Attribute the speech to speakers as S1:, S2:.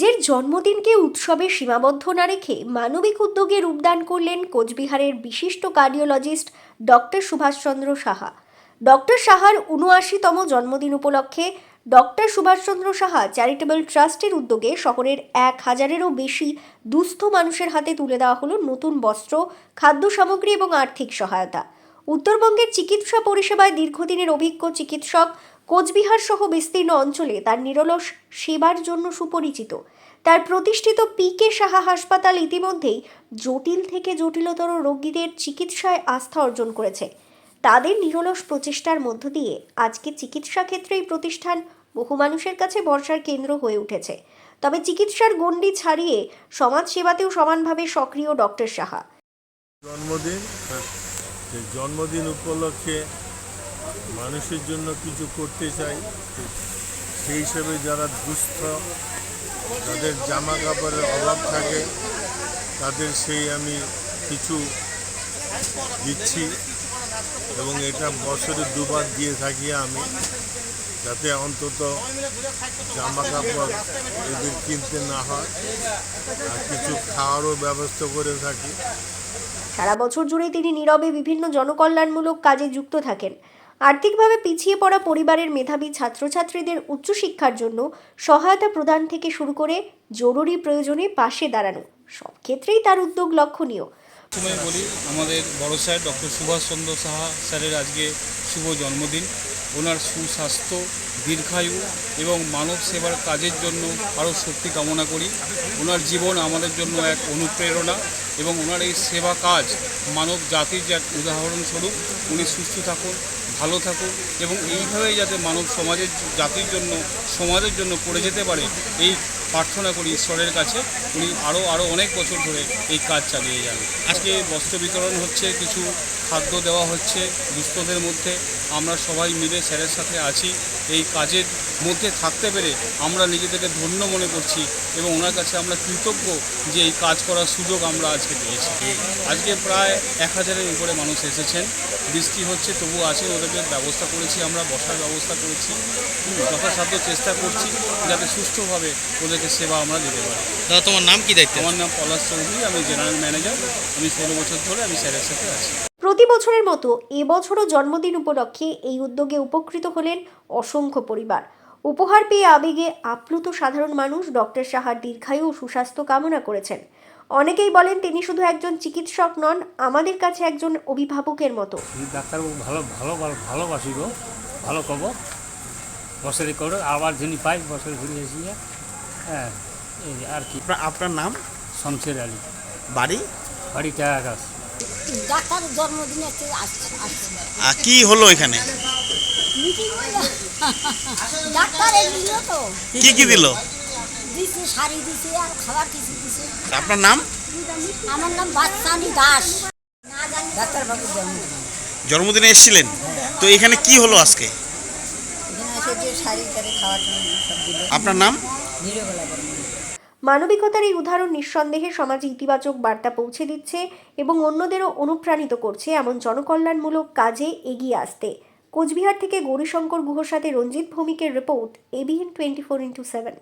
S1: নিজের জন্মদিনকে উৎসবে সীমাবদ্ধ না রেখে মানবিক উদ্যোগে রূপদান করলেন কোচবিহারের বিশিষ্ট cardiologist doctor Subhash Chandra Saha. Doctor সাহার ৭৯তম জন্মদিন উপলক্ষে ডক্টর সুভাষচন্দ্র সাহা চ্যারিটেবল ট্রাস্টের উদ্যোগে শহরের ১,০০০-এরও বেশি দুস্থ মানুষের হাতে তুলে দেওয়া হলো নতুন বস্ত্র, খাদ্য সামগ্রী এবং আর্থিক সহায়তা। উত্তরবঙ্গের চিকিৎসা পরিষেবায় দীর্ঘদিনের অভিজ্ঞ চিকিৎসক, কোচবিহার সহ বিস্তীর্ণ অঞ্চলে তার নিরলস সেবার জন্য সুপরিচিত। তার প্রতিষ্ঠিত পি.কে. সাহা হাসপাতাল ইতিমধ্যেই জটিল থেকে জটিলতর রোগীদের চিকিৎসায় আস্থা অর্জন করেছে। তাদের নিরলস প্রচেষ্টার মধ্য দিয়ে আজকে চিকিৎসা ক্ষেত্রে এই প্রতিষ্ঠান বহু মানুষের কাছে ভরসার কেন্দ্র হয়ে উঠেছে। তবে চিকিৎসার গণ্ডি ছাড়িয়ে সমাজ সেবাতেও সমানভাবে সক্রিয় ডক্টর সাহা।
S2: জন্মদিন উপলক্ষে মানুষের জন্য কিছু করতে চাই, সেই হিসেবে যারা দুস্থ, যাদের জামা কাপড়ের অভাব থাকে, তাদের সেই আমি কিছু দিচ্ছি এবং এটা বছরে দুবার দিয়ে থাকি আমি, যাতে অন্তত জামা কাপড় এদের কিনতে না হয়, আর কিছু খাওয়ারও ব্যবস্থা করে থাকি।
S1: সারা বছর জুড়ে তিনি নীরবে বিভিন্ন জনকল্যাণমূলক কাজে যুক্ত থাকেন। আর্থিকভাবে পিছিয়ে পড়া পরিবারের মেধাবী ছাত্রছাত্রীদের উচ্চশিক্ষার জন্য সহায়তা প্রদান থেকে শুরু করে জরুরি প্রয়োজনে পাশে দাঁড়ানো, সব ক্ষেত্রেই তার উদ্যোগ লক্ষণীয়।
S3: প্রথমে বলি, আমাদের বড় স্যার ডক্টর সুভাষচন্দ্র সাহা স্যারের আজকে শুভ জন্মদিন। ওনার সুস্বাস্থ্য, দীর্ঘায়ু এবং মানব সেবার কাজের জন্য আরও শক্তি কামনা করি। ওনার জীবন আমাদের জন্য এক অনুপ্রেরণা এবং ওনার এই সেবা কাজ মানব জাতির যে উদাহরণস্বরূপ। উনি সুস্থ থাকুন, ভালো থাকুন এবং এইভাবেই যাতে মানব সমাজের জাতির জন্য, সমাজের জন্য করে যেতে পারে, এই প্রার্থনা করি ঈশ্বরের কাছে। উনি আরও অনেক বছর ধরে এই কাজ চালিয়ে যান। আজকে বস্ত্র বিতরণ হচ্ছে, কিছু খাদ্য দেওয়া হচ্ছে দুস্থদের মধ্যে। আমরা সবাই মিলে স্যারের সাথে আছি। এই কাজের মধ্যে থাকতে পেরে আমরা নিজেদেরকে ধন্য মনে করছি এবং ওনার কাছে আমরা কৃতজ্ঞ যে এই কাজ করার সুযোগ আমরা আজকে পেয়েছি। আজকে প্রায় ১,০০০-এর উপরে মানুষ এসেছেন। বৃষ্টি হচ্ছে, তবু আছেন, ওদেরকে ব্যবস্থা করেছি, আমরা বসার ব্যবস্থা করেছি। যথাসাধ্য চেষ্টা করছি যাতে সুস্থভাবে ওদেরকে সেবা আমরা দিতে পারি।
S4: দাদা, তোমার নাম কি দায়িত্ব?
S3: আমার নাম পলাশ চৌধুরী, আমি জেনারেল ম্যানেজার। আমি ১৬ বছর ধরে আমি স্যারের সাথে আছি।
S1: প্রতি বছরের মতো এবছরও জন্মদিন উপলক্ষে এই উদ্যোগে উপকৃত হলেন অসংখ্য পরিবার। উপহার পেয়ে আবেগে আপ্লুত সাধারণ মানুষ ডক্টর সাহার দীর্ঘায়ু ও সুস্বাস্থ্য কামনা করেছেন। অনেকেই বলেন তিনি শুধু একজন চিকিৎসক নন, আমাদের কাছে একজন অভিভাবকের মতো।
S5: ডাক্তারবাবু ভালোবাসি গো, ভালো কব বছরে করে আবার যিনি পাই বছরে ঘুরে এসিয়ে। হ্যাঁ, এই আর কি।
S4: আপনার নাম?
S5: শমশের আলী।
S4: বাড়ি?
S5: বাড়িটা আকাশ।
S6: ডাক্তার জন্মদিনে
S4: কি হলো এখানে?
S6: ডাক্তার দিল তো,
S4: কি দিল?
S6: দিছে শাড়ি দিছে আর খাবার কিছু দিছে।
S4: আপনার নাম?
S6: আমার নাম বাদশানী দাস। ডাক্তার বাবুর
S4: জন্মদিনে এসেছিলেন তো এখানে কি হলো আজকে?
S6: শাড়ি খাওয়ার জন্য সব দিল।
S4: আপনার নাম?
S1: মানবিকতার এই উদাহরণ নিঃসন্দেহে সমাজে ইতিবাচক বার্তা পৌঁছে দিচ্ছে এবং অন্যদেরও অনুপ্রাণিত করছে এমন জনকল্যাণমূলক কাজে এগিয়ে আসতে। কোচবিহার থেকে গৌরীশঙ্কর গুহর সাথে রঞ্জিত ভৌমিকের রিপোর্ট, ABN 24x7।